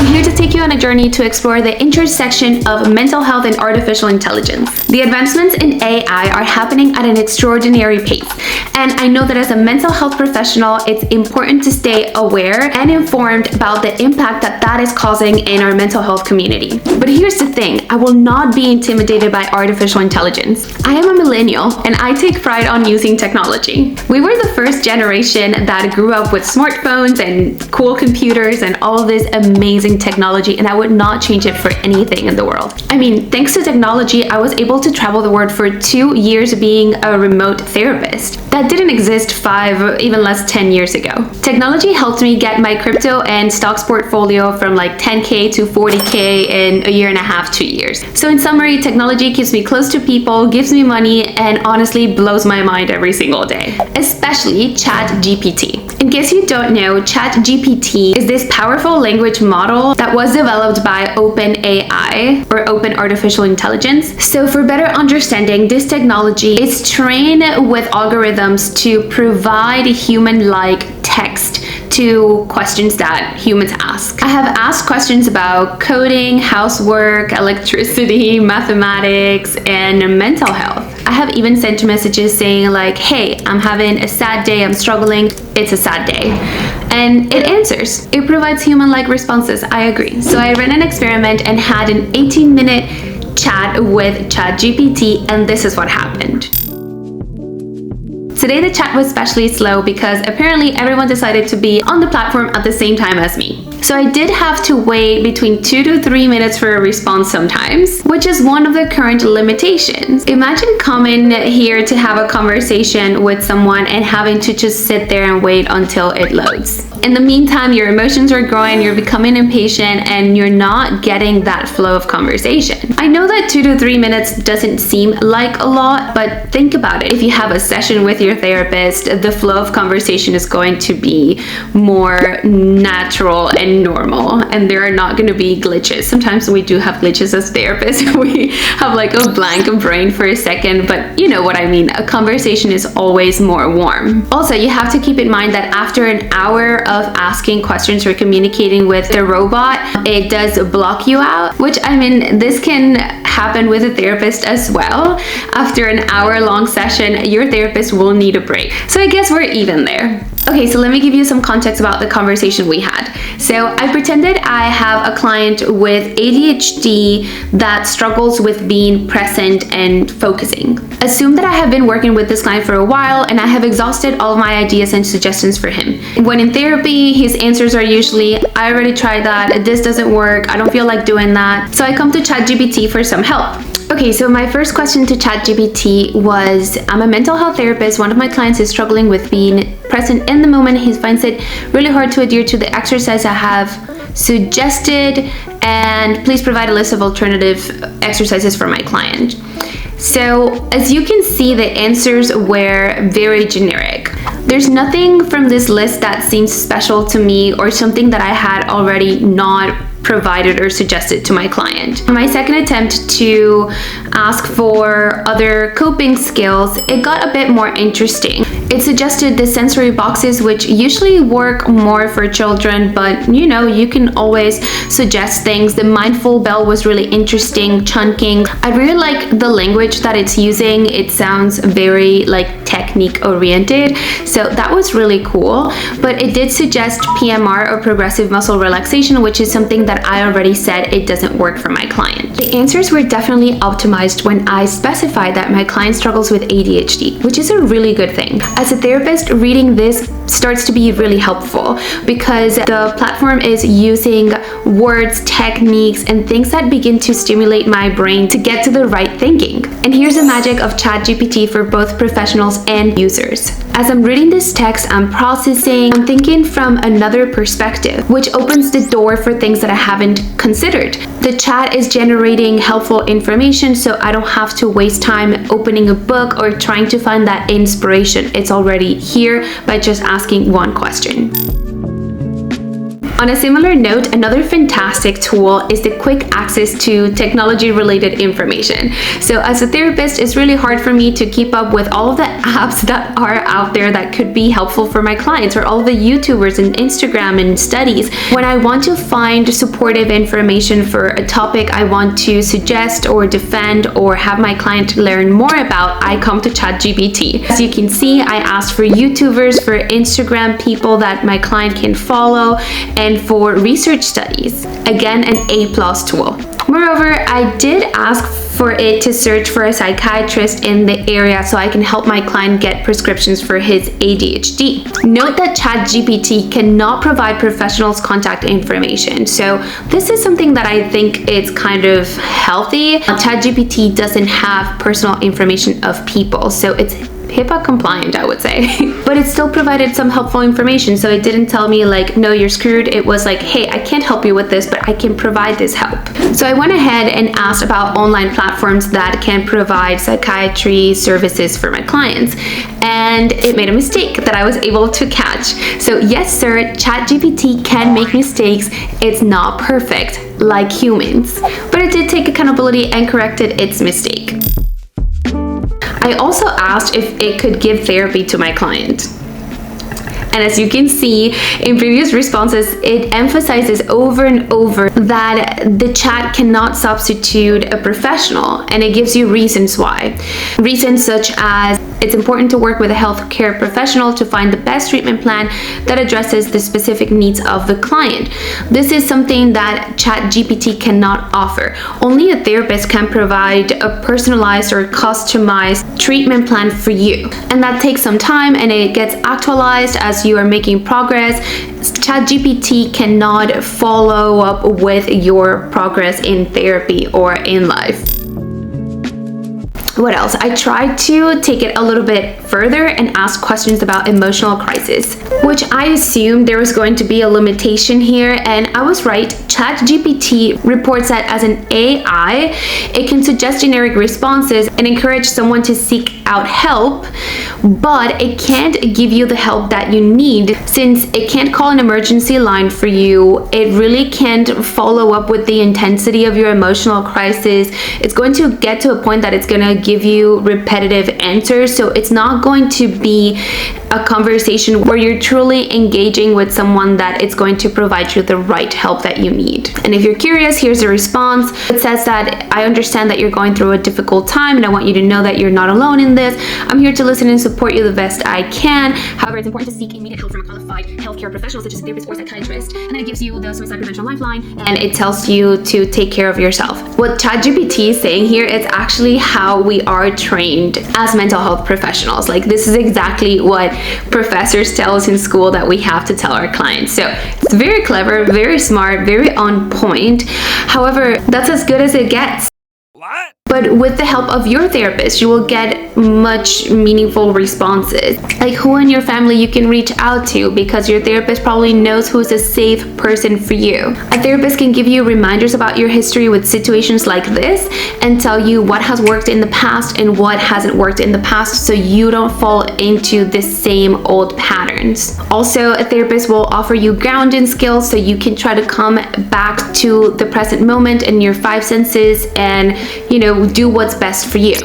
I'm here to take you on a journey to explore the intersection of mental health and artificial intelligence. The advancements in AI are happening at an extraordinary pace, and I know that as a mental health professional, it's important to stay aware and informed about the impact that is causing in our mental health community. But here's the thing, I will not be intimidated by artificial intelligence. I am a millennial, and I take pride on using technology. We were the first generation that grew up with smartphones and cool computers and all of this amazing technology, and I would not change it for anything in the world. I mean, thanks to technology, I was able to travel the world for 2 years being a remote therapist. That didn't exist 5 or even less 10 years ago. Technology helped me get my crypto and stocks portfolio from like 10K to 40K in a year and a half, 2 years. So in summary, technology keeps me close to people, gives me money, and honestly blows my mind every single day. Especially ChatGPT. In case you don't know, ChatGPT is this powerful language model that was developed by OpenAI, or Open Artificial Intelligence. So for better understanding, this technology is trained with algorithms to provide human-like text to questions that humans ask. I have asked questions about coding, housework, electricity, mathematics, and mental health. I have even sent messages saying like, hey, I'm having a sad day, I'm struggling, it's a sad day. And it answers. It provides human-like responses, I agree. So I ran an experiment and had an 18-minute chat with ChatGPT, and this is what happened. Today the chat was especially slow because apparently everyone decided to be on the platform at the same time as me. So I did have to wait between 2 to 3 minutes for a response sometimes, which is one of the current limitations. Imagine coming here to have a conversation with someone and having to just sit there and wait until it loads. In the meantime, your emotions are growing, you're becoming impatient, and you're not getting that flow of conversation. I know that 2 to 3 minutes doesn't seem like a lot, but think about it. If you have a session with your therapist, the flow of conversation is going to be more natural and normal, and there are not going to be glitches. Sometimes we do have glitches as therapists. We have like a blank brain for a second, but you know what I mean. A conversation is always more warm. Also, you have to keep in mind that after an hour of asking questions or communicating with the robot, it does block you out, which I mean, this can happen with a therapist as well. After an hour-long session, your therapist will need a break. So I guess we're even there. Okay, so let me give you some context about the conversation we had. So I pretended I have a client with ADHD that struggles with being present and focusing. Assume that I have been working with this client for a while and I have exhausted all of my ideas and suggestions for him. When in therapy, his answers are usually, I already tried that, this doesn't work, I don't feel like doing that. So I come to ChatGPT for some help. Okay, so my first question to ChatGPT was, I'm a mental health therapist. One of my clients is struggling with being present in the moment. He finds it really hard to adhere to the exercise I have suggested, and please provide a list of alternative exercises for my client. So as you can see, the answers were very generic. There's nothing from this list that seems special to me or something that I had already not provided or suggested to my client. My second attempt to ask for other coping skills, it got a bit more interesting. It suggested the sensory boxes, which usually work more for children, but you know, you can always suggest things. The mindful bell was really interesting, chunking. I really like the language that it's using. It sounds very like technique oriented, so that was really cool. But it did suggest PMR, or progressive muscle relaxation, which is something that I already said it doesn't work for my client. The answers were definitely optimized when I specified that my client struggles with ADHD, which is a really good thing. As a therapist, reading this starts to be really helpful because the platform is using words, techniques, and things that begin to stimulate my brain to get to the right thinking. And here's the magic of ChatGPT for both professionals and users. As I'm reading this text, I'm processing, I'm thinking from another perspective, which opens the door for things that I haven't considered. The chat is generating helpful information, so I don't have to waste time opening a book or trying to find that inspiration. It's already here by just asking one question. On a similar note, another fantastic tool is the quick access to technology-related information. So as a therapist, it's really hard for me to keep up with all of the apps that are out there that could be helpful for my clients, or all the YouTubers and Instagram and studies. When I want to find supportive information for a topic I want to suggest or defend or have my client learn more about, I come to ChatGPT. As you can see, I asked for YouTubers, for Instagram people that my client can follow, and for research studies. Again, an A+ tool. Moreover, I did ask for it to search for a psychiatrist in the area so I can help my client get prescriptions for his ADHD. Note that ChatGPT cannot provide professionals' contact information. So this is something that I think is kind of healthy. ChatGPT doesn't have personal information of people, so it's HIPAA compliant, I would say. But it still provided some helpful information. So it didn't tell me like, no, you're screwed. It was like, hey, I can't help you with this, but I can provide this help. So I went ahead and asked about online platforms that can provide psychiatry services for my clients. And it made a mistake that I was able to catch. So yes, sir, ChatGPT can make mistakes. It's not perfect like humans, but it did take accountability and corrected its mistake. I also asked if it could give therapy to my client. And as you can see in previous responses, it emphasizes over and over that the chat cannot substitute a professional, and it gives you reasons why. Reasons such as it's important to work with a healthcare professional to find the best treatment plan that addresses the specific needs of the client. This is something that ChatGPT cannot offer. Only a therapist can provide a personalized or customized treatment plan for you. And that takes some time, and it gets actualized as you are making progress. ChatGPT cannot follow up with your progress in therapy or in life. What else? I tried to take it a little bit further and ask questions about emotional crisis, which I assumed there was going to be a limitation here, and I was right. ChatGPT reports that as an AI, it can suggest generic responses and encourage someone to seek out help, but it can't give you the help that you need. Since it can't call an emergency line for you, it really can't follow up with the intensity of your emotional crisis. It's going to get to a point that it's going to give you repetitive answers, so it's not going to be a conversation where you're truly engaging with someone that it's going to provide you the right help that you need. And if you're curious, here's the response. It says that I understand that you're going through a difficult time, and I want you to know that you're not alone in this. I'm here to listen and support you the best I can. However, it's important to seek immediate help from a qualified healthcare professional such as a therapist or psychiatrist. And then it gives you the suicide prevention lifeline, and it tells you to take care of yourself. What ChatGPT is saying here is actually how we are trained as mental health professionals. Like, this is exactly what professors tell us in school that we have to tell our clients. So it's very clever, very smart, very on point. However, that's as good as it gets. What? But with the help of your therapist, you will get much meaningful responses. Like who in your family you can reach out to, because your therapist probably knows who's a safe person for you. A therapist can give you reminders about your history with situations like this and tell you what has worked in the past and what hasn't worked in the past, so you don't fall into the same old patterns. Also, a therapist will offer you grounding skills so you can try to come back to the present moment and your five senses and, do what's best for you.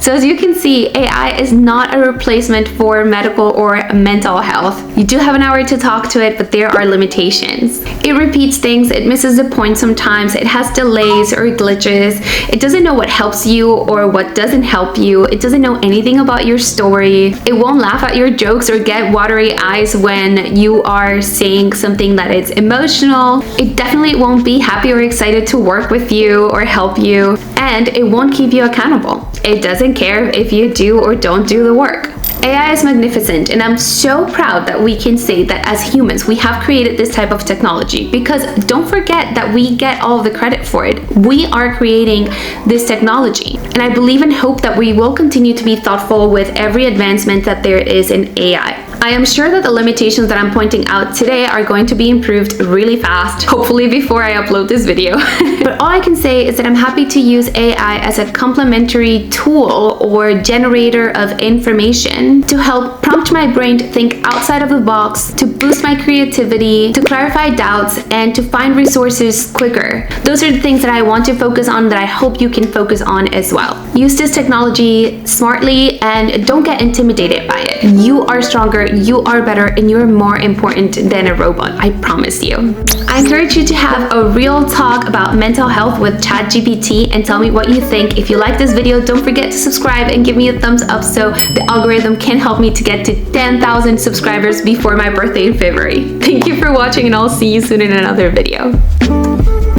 So as you can see, AI is not a replacement for medical or mental health. You do have an hour to talk to it, but there are limitations. It repeats things, it misses the point sometimes, it has delays or glitches, it doesn't know what helps you or what doesn't help you, it doesn't know anything about your story, it won't laugh at your jokes or get watery eyes when you are saying something that is emotional, it definitely won't be happy or excited to work with you or help you, and it won't keep you accountable. It doesn't care if you do or don't do the work. AI is magnificent, and I'm so proud that we can say that as humans we have created this type of technology, because don't forget that we get all of the credit for it. We are creating this technology, and I believe and hope that we will continue to be thoughtful with every advancement that there is in AI. I am sure that the limitations that I'm pointing out today are going to be improved really fast, hopefully before I upload this video. But all I can say is that I'm happy to use AI as a complementary tool or generator of information to help prompt my brain to think outside of the box, to boost my creativity, to clarify doubts, and to find resources quicker. Those are the things that I want to focus on, that I hope you can focus on as well. Use this technology smartly and don't get intimidated by it. You are stronger, you are better, and you're more important than a robot, I promise you. I encourage you to have a real talk about mental health with ChatGPT and tell me what you think. If you like this video, don't forget to subscribe and give me a thumbs up so the algorithm can help me to get to 10,000 subscribers before my birthday in February. Thank you for watching, and I'll see you soon in another video.